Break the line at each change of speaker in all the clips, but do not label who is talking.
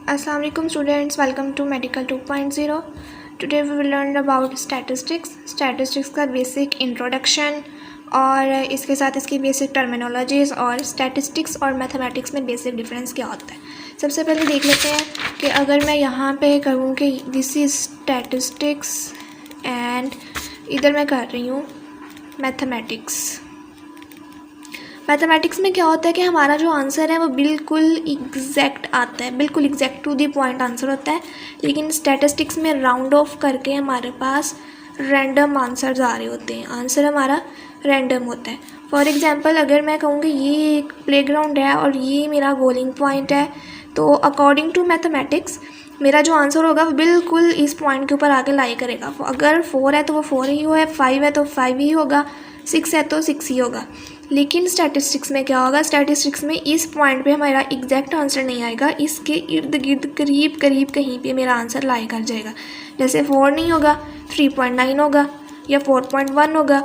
Assalamu alaikum students, welcome to Medical 2.0. Today we will learn about statistics का basic introduction और इसके साथ इसकी बेसिक टर्मिनोलॉजीज़ और स्टैटिस्टिक्स और मैथमेटिक्स में बेसिक डिफरेंस क्या होता है। सबसे पहले देख लेते हैं कि अगर मैं यहाँ पे कहूँ कि दिस इज़ स्टैटिस्टिक्स एंड इधर मैं कर रही हूँ मैथमेटिक्स में क्या होता है कि हमारा जो आंसर है वो बिल्कुल एग्जैक्ट आता है, बिल्कुल exact to the point answer होता है। लेकिन स्टैटिस्टिक्स में राउंड ऑफ करके हमारे पास रैंडम आंसर्स आ रहे होते हैं, आंसर हमारा रैंडम होता है। फॉर एग्जांपल अगर मैं कहूँ कि ये एक प्लेग्राउंड है और ये मेरा गोलिंग पॉइंट है, तो अकॉर्डिंग टू मैथमेटिक्स मेरा जो आंसर होगा वो बिल्कुल इस पॉइंट के ऊपर आके लाई करेगा। अगर 4 है तो वो 4 ही होगा, 5 है तो 5 ही होगा, 6 है तो 6 ही होगा। लेकिन स्टैटिस्टिक्स में क्या होगा, स्टैटिस्टिक्स में इस पॉइंट पे हमारा एग्जैक्ट आंसर नहीं आएगा, इसके इर्द गिर्द करीब करीब कहीं पे मेरा आंसर लाई कर जाएगा। जैसे 4 नहीं होगा, 3.9 होगा या 4.1 होगा,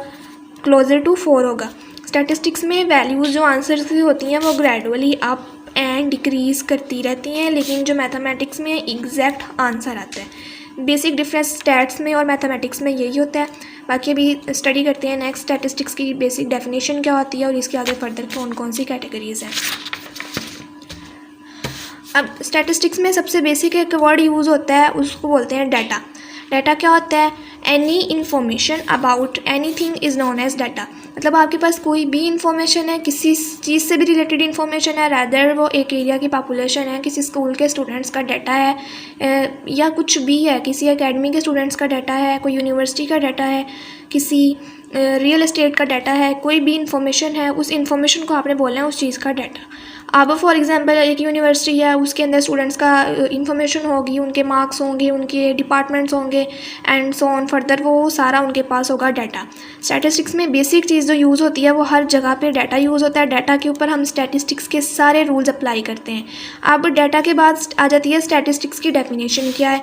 क्लोजर टू 4 होगा। स्टैटिस्टिक्स में वैल्यूज़ जो आंसर की होती हैं वो ग्रेजुअली अप एंड डिक्रीज़ करती रहती हैं, लेकिन जो मैथमेटिक्स में एग्जैक्ट आंसर आता है। बेसिक डिफरेंस स्टैट्स में और मैथमेटिक्स में यही होता है। बाकी अभी स्टडी करते हैं नेक्स्ट स्टैटिस्टिक्स की बेसिक डेफिनेशन क्या होती है और इसके आगे फर्दर कौन कौन सी कैटेगरीज हैं। अब स्टैटिस्टिक्स में सबसे बेसिक एक वर्ड यूज़ होता है, उसको बोलते हैं डाटा। डाटा क्या होता है? Any information about any thing is known as data. मतलब आपके पास कोई भी इंफॉर्मेशन है, किसी चीज़ से भी रिलेटेड इन्फॉर्मेशन है, रैदर वो एक एरिया की पॉपुलेशन है, किसी स्कूल के स्टूडेंट्स का डाटा है या कुछ भी है, किसी एकेडमी के स्टूडेंट्स का डाटा है, कोई यूनिवर्सिटी का डाटा है, किसी रियल एस्टेट का डाटा है, कोई भी इंफॉर्मेशन है, उस इंफॉर्मेशन को आपने बोलना है उस चीज़ का डाटा। अब फॉर एग्जांपल एक यूनिवर्सिटी है, उसके अंदर स्टूडेंट्स का इंफॉर्मेशन होगी, उनके मार्क्स होंगे, उनके डिपार्टमेंट्स होंगे एंड सो ऑन फर्दर, वो सारा उनके पास होगा डाटा। स्टैटिस्टिक्स में बेसिक चीज़ जो यूज़ होती है वो हर जगह पे डाटा यूज़ होता है। डाटा के ऊपर हम स्टैटिस्टिक्स के सारे रूल्स अप्लाई करते हैं। अब डाटा के बाद आ जाती है स्टैटिस्टिक्स की डेफिनेशन क्या है।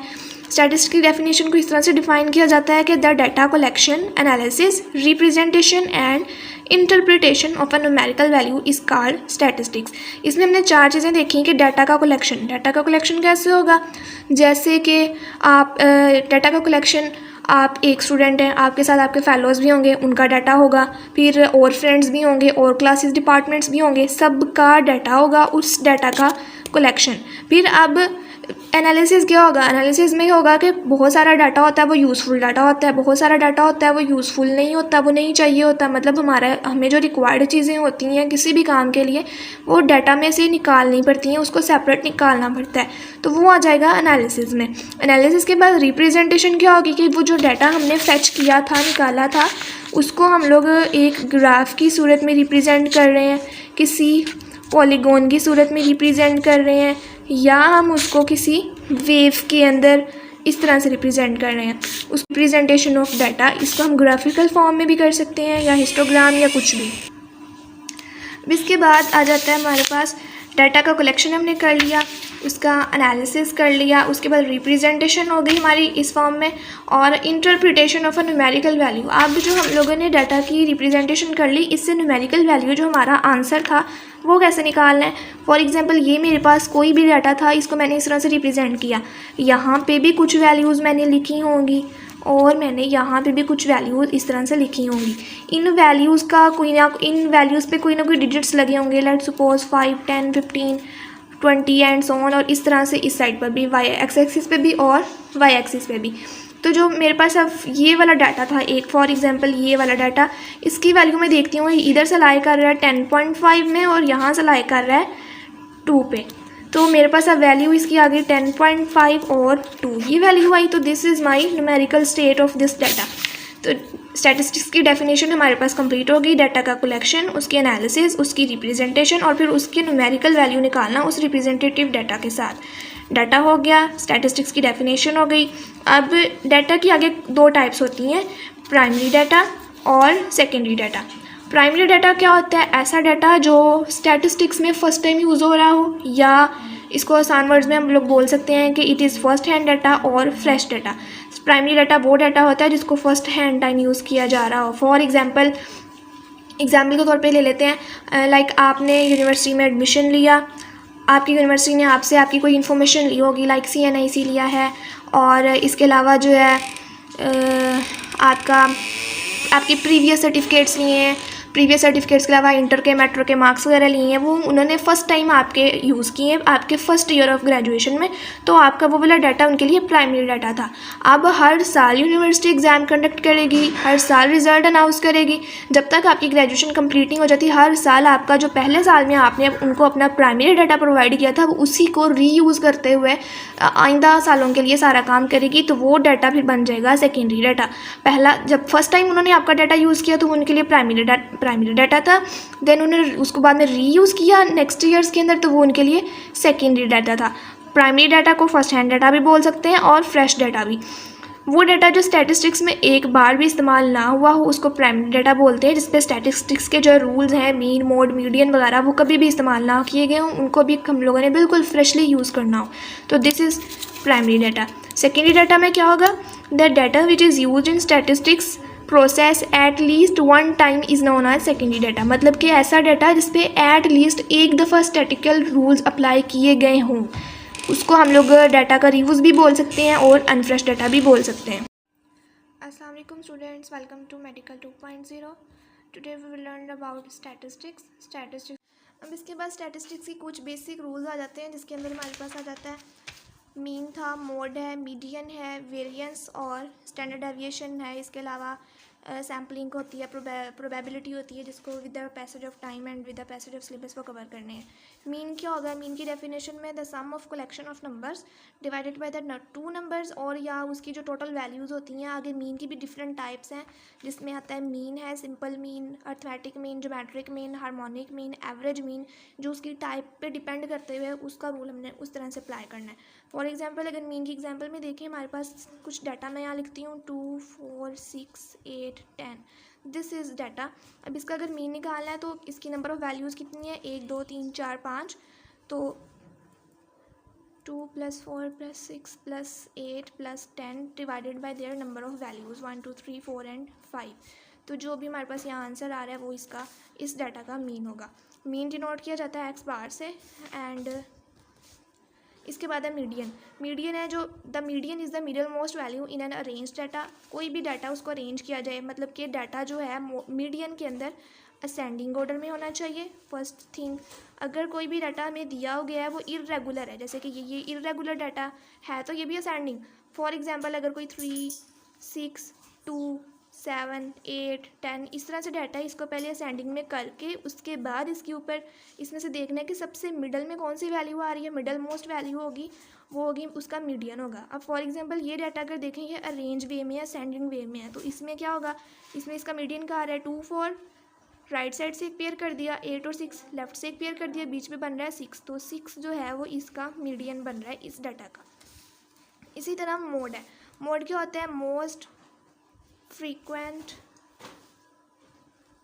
स्टैटिस्टिक्स की डेफिनेशन को इस तरह से डिफाइन किया जाता है कि the data collection, analysis, representation and interpretation of a numerical value is called statistics. इसमें हमने 4 चीज़ें देखी कि डाटा का कलेक्शन कैसे होगा। जैसे कि आप डाटा का कलेक्शन, आप एक स्टूडेंट हैं, आपके साथ आपके फेलोज़ भी होंगे, उनका डाटा होगा, फिर और फ्रेंड्स भी होंगे और क्लासेस डिपार्टमेंट्स भी होंगे, सबका डाटा होगा, उस डाटा का कलेक्शन। फिर अब एनालिसिस क्या होगा? एनालिसिस में होगा कि बहुत सारा डाटा होता है वो यूज़फुल डाटा होता है, बहुत सारा डाटा होता है वो यूज़फुल नहीं होता, वो नहीं चाहिए होता। मतलब हमें जो रिक्वायर्ड चीज़ें होती हैं किसी भी काम के लिए वो डाटा में से निकालनी पड़ती हैं, उसको सेपरेट निकालना पड़ता है, तो वो आ जाएगा एनालिसिस में। एनालिसिस के बाद रिप्रेजेंटेशन क्या होगी कि वो जो डाटा हमने फेच किया था, निकाला था, उसको हम लोग एक ग्राफ की सूरत में रिप्रेजेंट कर रहे हैं, किसी पॉलीगॉन की सूरत में रिप्रेजेंट कर रहे हैं, या हम उसको किसी वेव के अंदर इस तरह से रिप्रेजेंट कर रहे हैं। उस रिप्रेजेंटेशन ऑफ डाटा, इसको हम ग्राफिकल फॉर्म में भी कर सकते हैं या हिस्टोग्राम या कुछ भी। इसके बाद आ जाता है हमारे पास डाटा का कलेक्शन हमने कर लिया, उसका एनालिसिस कर लिया, उसके बाद रिप्रेजेंटेशन हो गई हमारी इस फॉर्म में, और interpretation of a numerical value. अब जो हम लोगों ने डाटा की रिप्रेजेंटेशन कर ली, इससे न्यूमेरिकल वैल्यू जो हमारा आंसर था वो कैसे निकालना है। फॉर एग्जांपल ये मेरे पास कोई भी डाटा था, इसको मैंने इस तरह से रिप्रेजेंट किया, यहाँ पे भी कुछ वैल्यूज़ मैंने लिखी होंगी और मैंने यहाँ पे भी कुछ वैल्यूज़ इस तरह से लिखी होंगी। इन वैल्यूज़ पे कोई ना कोई डिजिट्स लगे होंगे, let's suppose 5, 10, 15, 20 and so on, और इस तरह से इस साइड पर भी, वाई एक्सिस पे भी और वाई एक्सिस पे भी। तो जो मेरे पास अब ये वाला डाटा था, एक फॉर एग्जांपल ये वाला डाटा, इसकी वैल्यू मैं देखती हूँ इधर से लाई कर रहा है 10.5 में और यहाँ से लाई कर रहा है 2 पे, तो मेरे पास अब वैल्यू इसकी आ गई 10.5 और 2, ये वैल्यू आई। तो this is my numerical state of this data. तो स्टैटिस्टिक्स की डेफिनेशन हमारे पास कंप्लीट होगी। डाटा का कलेक्शन, उसकी एनालिसिस, उसकी रिप्रेजेंटेशन और फिर उसकी न्यूमेरिकल वैल्यू निकालना उस रिप्रेजेंटेटिव डाटा के साथ। डाटा हो गया, स्टैटिस्टिक्स की डेफिनेशन हो गई। अब डाटा की आगे 2 टाइप्स होती हैं, प्राइमरी डाटा और सेकेंडरी डाटा। प्राइमरी डाटा क्या होता है? ऐसा डाटा जो स्टैटिस्टिक्स में फ़र्स्ट टाइम यूज़ हो रहा हो, या इसको आसान वर्ड्स में हम लोग बोल सकते हैं कि it is first hand data और फ्रेश डाटा। प्राइमरी डाटा वो डाटा होता है जिसको फर्स्ट हैंड टाइम यूज़ किया जा रहा हो। फॉर एग्जांपल के तौर पे ले लेते हैं, लाइक आपने यूनिवर्सिटी में एडमिशन लिया, आपकी यूनिवर्सिटी ने आपसे आपकी कोई इन्फॉर्मेशन ली होगी, लाइक CNIC लिया है, और इसके अलावा जो है आपकी प्रीवियस सर्टिफिकेट्स लिए हैं, प्रीवियस सर्टिफिकेट्स के अलावा इंटर के मेट्रो के मार्क्स वगैरह लिए हैं, वो उन्होंने फ़र्स्ट टाइम आपके यूज़ किए हैं आपके फर्स्ट ईयर ऑफ ग्रेजुएशन में, तो आपका वो वाला डाटा उनके लिए प्राइमरी डाटा था। अब हर साल यूनिवर्सिटी एग्ज़ाम कंडक्ट करेगी, हर साल रिजल्ट अनाउंस करेगी, जब तक आपकी ग्रेजुएशन कंप्लीट नहीं हो जाती हर साल आपका जो पहले साल में आपने उनको अपना प्राइमरी डाटा प्रोवाइड किया था वो उसी को रीयूज़ करते हुए आइंदा सालों के लिए सारा काम करेगी, तो वो डाटा फिर बन जाएगा सेकेंडरी डाटा। पहला जब फर्स्ट टाइम उन्होंने आपका डाटा यूज़ किया तो उनके लिए प्राइमरी डाटा था, देन उन्होंने उसको बाद में रीयूज़ किया नेक्स्ट ईयर्स के अंदर, तो वो उनके लिए सेकेंडरी डाटा था। प्राइमरी डाटा को फर्स्ट हैंड डाटा भी बोल सकते हैं और फ्रेश डाटा भी। वो डाटा जो स्टैटिस्टिक्स में एक बार भी इस्तेमाल ना हुआ हो उसको प्राइमरी डाटा बोलते हैं, जिसपे स्टैटिस्टिक्स के जो रूल्स हैं मीन, मोड, मीडियन वगैरह वो कभी भी इस्तेमाल ना किए गए हों, उनको भी हम लोगों ने बिल्कुल फ्रेशली यूज़ करना हो, तो this is primary data. Secondary data में क्या होगा, the data which is use in statistics process at least one time is known as secondary data. मतलब कि ऐसा डाटा जिसपे एट लीस्ट एक दफ़ा स्टैटिकल रूल्स अप्लाई किए गए हों, उसको हम लोग डाटा का रीयूज़ भी बोल सकते हैं और अनफ्रेश डाटा भी बोल सकते हैं। अस्सलाम वालेकुम students, welcome to medical 2.0। Today we will learn about statistics. अब इसके बाद स्टैटिस्टिक्स की कुछ बेसिक रूल्स आ जाते हैं, जिसके अंदर हमारे पास आ जाता है मीन था, मोड है, मीडियन है, वेरिएंस और स्टैंडर्ड डेविएशन है। इसके अलावा सैम्पलिंग होती है, प्रोबेबिलिटी होती है, जिसको with the passage of time and with the passage of syllabus को कवर करने हैं। मीन क्या होगा, मीन की डेफिनेशन में the sum of collection of numbers divided by the two numbers, और या उसकी जो टोटल वैल्यूज़ होती हैं। आगे मीन की भी डिफरेंट टाइप्स हैं, जिसमें आता है मीन है, simple mean, arithmetic mean, geometric mean, harmonic mean, average mean, जो उसकी टाइप पे डिपेंड करते हुए उसका रूल हमने उस तरह से अप्लाई करना है। फॉर एग्जाम्पल अगर मीन की एग्जाम्पल में देखें, हमारे पास कुछ डाटा मैं यहाँ लिखती हूँ 2, 4, 6, 8, 10, दिस इज़ डाटा। अब इसका अगर मीन निकालना है तो इसकी नंबर ऑफ़ वैल्यूज़ कितनी है, 1, 2, 3, 4, 5, तो 2 + 4 + 6 + 8 + 10 divided by their number of values 1, 2, 3, 4 and 5। तो जो भी हमारे पास यहाँ आंसर आ रहा है वो इसका इस डाटा का मीन होगा। मीन डिनोट किया जाता है x बार से। एंड इसके बाद है मीडियन। मीडियन है जो the median is the middle most value in an arrange data. कोई भी डाटा उसको अरेंज किया जाए, मतलब कि डाटा जो है मीडियन के अंदर असेंडिंग ऑर्डर में होना चाहिए। फर्स्ट थिंग, अगर कोई भी डाटा हमें दिया गया है वो इरेगुलर है, जैसे कि ये इरेगुलर डाटा है तो ये भी असेंडिंग। फॉर एग्जांपल अगर कोई 3, 6, 2, 7, 8, 10 इस तरह से डाटा है, इसको पहले असेंडिंग में करके उसके बाद इसके ऊपर इसमें से देखना है कि सबसे मिडल में कौन सी वैल्यू आ रही है, मिडल मोस्ट वैल्यू होगी वो होगी उसका मीडियन होगा। अब फॉर एग्जांपल ये डाटा अगर देखें ये अरेंज वे में है, असेंडिंग वे में है, तो इसमें क्या होगा, इसमें इसका मीडियन कहाँ आ रहा है 2, 4, राइट साइड से एक पेयर कर दिया 8 और 6, लेफ्ट से एक पेयर कर दिया, बीच में बन रहा है 6, तो 6 जो है वो इसका मीडियन बन रहा है इस डाटा का। इसी तरह मोड है। मोड क्या होता है, मोस्ट फ्रीक्वेंट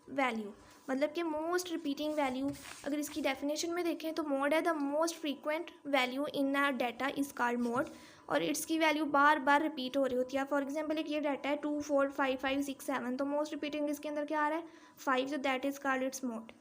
वैल्यू, मतलब कि मोस्ट रिपीटिंग वैल्यू। अगर इसकी डेफिनेशन में देखें तो मोड है the most frequent value in a data is called mode, और इसकी वैल्यू बार बार रिपीट हो रही होती है। फॉर एग्जांपल एक ये डाटा है 2, 4, 5, 5, 6, 7, तो मोस्ट रिपीटिंग इसके अंदर क्या आ रहा है 5, तो that is called its mode.